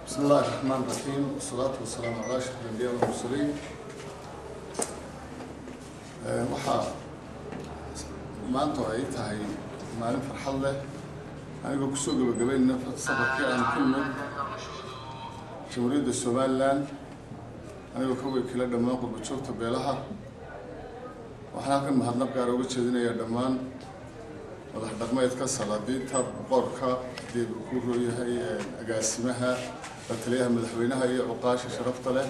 بسم الله الرحمن الرحيم والصلاة والسلام على أشرف الأنبياء والمرسلين. waxaa maanta ay tahay maalin farxad leh anigoo ku soo gabagabeynaa safarkii aan ku nimid Jamhuuriyadda Somaliland anigoo ka wakiila dhammaan qurbo-joogta beelaha. waxaan halkan mahadnaq gaar uga jeedinayaa dhammaan madax dhaqameedka salaadiinta boqorka ku rooyahay agaasimaha taliyaha madaxweynaha iyo cuqaasha sharafta leh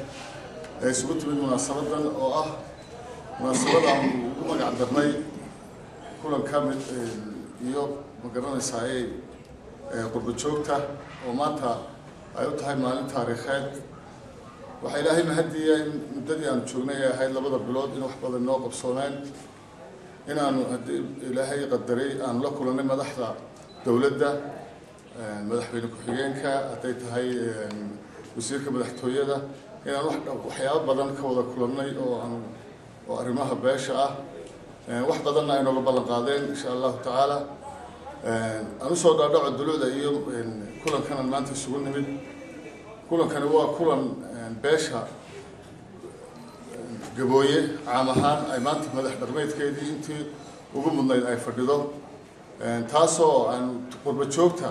ee isugu timid munaasabadan oo ah munaasabada aan ugu magac darnay kulanka iyo magaranaysaa qurbo-joogta oo maanta ay u tahay maalin taariikheed. waxaa ilaahay mahadiya in muddadii aan joognay ay ahayd 2 bilood in wax badan noo qabsoomeen inaanu ilaahay qadaray aan la kulannay madaxda dowladda madaxweyne ku-xigeenka hadday tahay wasiirka madaxtooyada inaan waxyaabo badan ka wada kulannay oo arrimaha beesha ah wax badanna ay nooga ballan qaadeen insha allahu tacaala. aan usoo dhaadhaco dulucda iyo kulankan aan maanta isugu nimid. kulankani waa kulan beesha gabooye caam ahaan ay maanta madax dhaqameedkeedii intii ugu mudnayd ay fadhido taasoo aan qurbo-joogta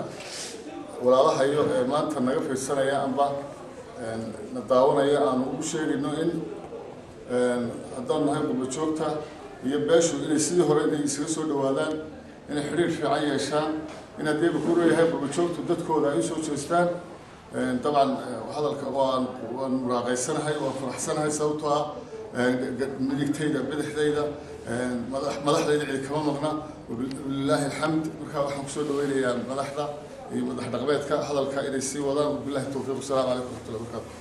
walaalahayo ee maanta naga fiirsanaya amba na daawanaya aan ugu sheegayno in haddaan nahay qurbo-joogta iyo beeshu inay sidii hore inay isaga soo dhawaadaan inay xiriir fiican yeeshaan in haddii ku leeyahay qurbo-joogtu dadkooda ay soo jeestaan. طبعا hadalka waan muraaqaysanahay waan faraxsanahay sababtoo ah midigtayda bidixdayda madaxdayda cid kama maqna wallaahi alxamd. markaa waxaan kusoo dhaweynayaa madaxda iyo madax dhaqameedka hadalka inay sii wadaan. billahi tawfiiq. Assalaamu calaykum wa rahmatullahi wa barakaatuh.